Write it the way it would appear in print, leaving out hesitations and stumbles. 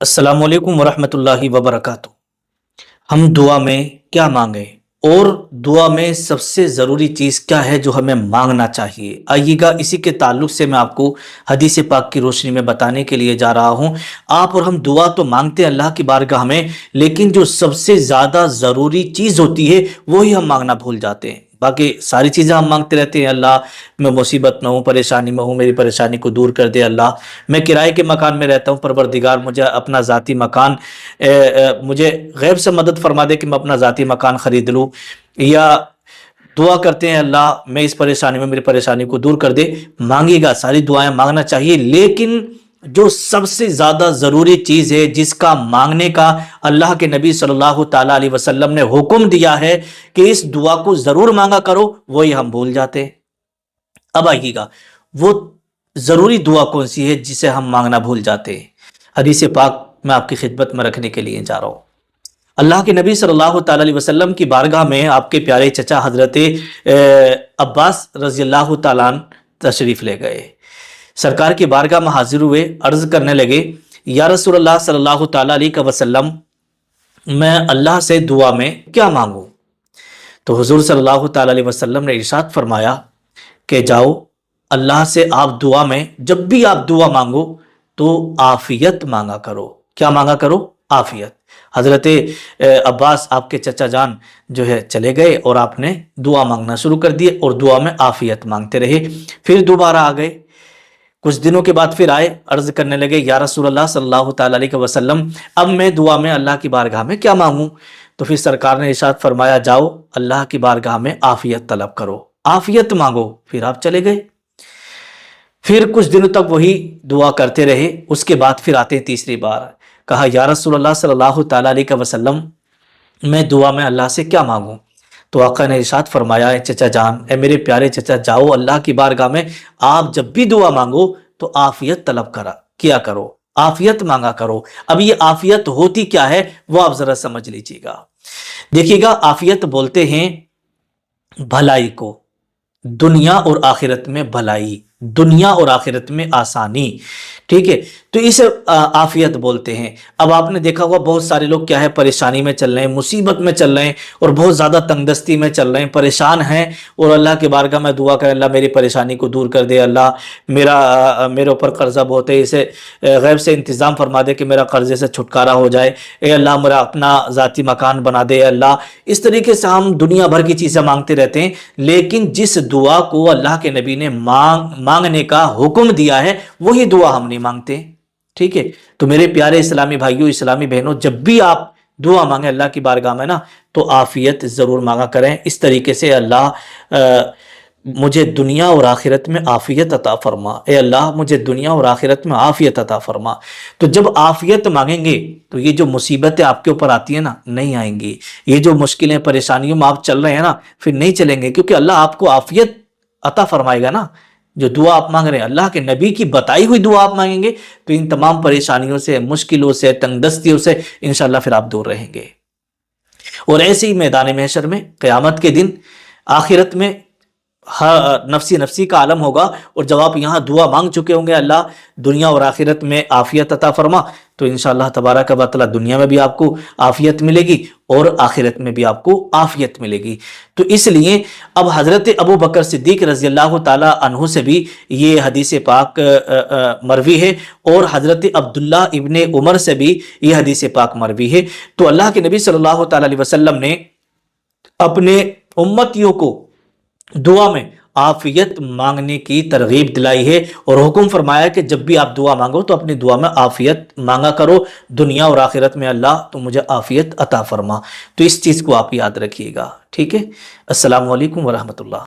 अस्सलाम वालेकुम वरहमतुल्लाहि वबरकातुह। हम दुआ में क्या मांगे और दुआ में सबसे ज़रूरी चीज़ क्या है जो हमें मांगना चाहिए, आइएगा इसी के ताल्लुक से मैं आपको हदीस पाक की रोशनी में बताने के लिए जा रहा हूँ। आप और हम दुआ तो मांगते हैं अल्लाह की बारगाह में, लेकिन जो सबसे ज़्यादा ज़रूरी चीज़ होती है वही हम मांगना भूल जाते हैं। बाकी सारी चीज़ें हम मांगते रहते हैं, अल्लाह मैं मुसीबत में हूँ, परेशानी में हूँ, मेरी परेशानी को दूर कर दे अल्लाह। मैं किराए के मकान में रहता हूँ, परवरदिगार मुझे अपना ज़ाती मकान मुझे गैब से मदद फरमा दे कि मैं अपना ज़ाती मकान ख़रीद लूँ। या दुआ करते हैं अल्लाह मैं इस परेशानी में, मेरी परेशानी को दूर कर दे। मांगेगा, सारी दुआएं मांगना चाहिए, लेकिन जो सबसे ज़्यादा ज़रूरी चीज़ है जिसका मांगने का अल्लाह के नबी सल्लल्लाहु ताला अलैहि वसल्लम ने हुक्म दिया है कि इस दुआ को ज़रूर मांगा करो, वही हम भूल जाते हैं। अब आइएगा वो ज़रूरी दुआ कौन सी है जिसे हम मांगना भूल जाते हैं। हदीस पाक मैं आपकी खिदमत में रखने के लिए जा रहा हूँ। अल्लाह के नबी सल्लल्लाहु ताला अलैहि वसल्लम की बारगाह में आपके प्यारे चचा हजरत अब्बास रज़ी अल्लाह ताला अन्हु तशरीफ़ ले गए। सरकार की बारगाह में हाजिर हुए, अर्ज़ करने लगे, या रसूलल्लाह सल्लल्लाहु ताला अलैहि वसल्लम मैं अल्लाह से दुआ में क्या मांगूँ। तो हुजूर सल्लल्लाहु ताला अलैहि वसल्लम ने इरशाद फरमाया कि जाओ अल्लाह से आप दुआ में, जब भी आप दुआ मांगो तो आफियत मांगा करो। क्या मांगा करो? आफियत। हजरत अब्बास आपके चचा जान जो है चले गए और आपने दुआ मांगना शुरू कर दिए और दुआ में आफियत मांगते रहे। फिर दोबारा आ गए, कुछ दिनों के बाद फिर आए, अर्ज करने लगे, या रसूलल्लाह सल्लल्लाहु ताला अलैहि वसल्लम अब मैं दुआ में अल्लाह की बारगाह में क्या मांगूं। तो फिर सरकार ने इरशाद फरमाया, जाओ अल्लाह की बारगाह में आफियत तलब करो, आफियत मांगो। फिर आप चले गए, फिर कुछ दिनों तक वही दुआ करते रहे। उसके बाद फिर आते तीसरी बार, कहा, या रसूलल्लाह सल्लल्लाहु ताला अलैहि वसल्लम मैं दुआ में अल्लाह से क्या मांगूं। तो आका ने इरशाद फरमाया, चचा जान, ए मेरे प्यारे चचा, जाओ अल्लाह की बारगाह में आप जब भी दुआ मांगो तो आफियत तलब किया करो, आफियत मांगा करो। अब ये आफियत होती क्या है वो आप जरा समझ लीजिएगा। देखिएगा, आफियत बोलते हैं भलाई को, दुनिया और आखिरत में भलाई, दुनिया और आखिरत में आसानी, ठीक है, तो इसे आफियत बोलते हैं। अब आपने देखा होगा बहुत सारे लोग क्या है, परेशानी में चल रहे हैं, मुसीबत में चल रहे हैं और बहुत ज़्यादा तंगदस्ती में चल रहे हैं, परेशान हैं और अल्लाह के बारगाह में दुआ करें, अल्लाह मेरी परेशानी को दूर कर दे, अल्लाह मेरे ऊपर कर्जा बहुत है, इसे गैब से इंतज़ाम फरमा दे कि मेरा कर्जे से छुटकारा हो जाए, ए अल्लाह मेरा अपना ज़ाती मकान बना दे अल्लाह। इस तरीके से हम दुनिया भर की चीज़ें मांगते रहते हैं, लेकिन जिस दुआ को अल्लाह के नबी ने मांगने का हुक्म दिया है वही दुआ हम नहीं मांगते, ठीक है। तो मेरे प्यारे इस्लामी भाइयों, इस्लामी बहनों, जब भी आप दुआ मांगे अल्लाह की बारगाह में ना, तो आफियत ज़रूर मांगा करें। इस तरीके से, अल्लाह मुझे दुनिया और आखिरत में आफियत अता फरमा, ए अल्लाह मुझे दुनिया और आखिरत में आफियत अता फरमा। तो जब आफियत मांगेंगे तो ये जो मुसीबतें आपके ऊपर आती है ना, नहीं आएंगी। ये जो मुश्किलें परेशानियों में आप चल रहे हैं ना, फिर नहीं चलेंगे, क्योंकि अल्लाह आपको आफियत अता फरमाएगा ना। जो दुआ आप मांग रहे हैं, अल्लाह के नबी की बताई हुई दुआ आप मांगेंगे तो इन तमाम परेशानियों से, मुश्किलों से, तंगदस्तियों से इंशाअल्लाह फिर आप दूर रहेंगे। और ऐसे ही मैदान महशर में, क़यामत के दिन, आखिरत में नफसी नफसी का आलम होगा, और जब आप यहाँ दुआ मांग चुके होंगे अल्लाह दुनिया और आखिरत में आफियत अता फरमा, तो इंशाअल्लाह तबारक व तआला दुनिया में भी आपको आफियत मिलेगी और आखिरत में भी आपको आफियत मिलेगी। तो इसलिए अब हज़रत अबू बकर सिद्दीक रज़ी अल्लाह ताला अन्हु से भी ये हदीस पाक मरवी है, और हज़रत अब्दुल्ला इब्ने उमर से भी ये हदीस पाक मरवी है। तो अल्लाह के नबी सल्लल्लाहु ताला अलैहि वसल्लम ने अपने उम्मतियों को दुआ में आफियत मांगने की तरगीब दिलाई है और हुक्म फरमाया कि जब भी आप दुआ मांगो तो अपनी दुआ में आफियत मांगा करो, दुनिया और आखिरत में अल्लाह तो मुझे आफियत अता फरमा। तो इस चीज़ को आप याद रखिएगा, ठीक है। अस्सलामु अलैकुम वरहमतुल्लाह।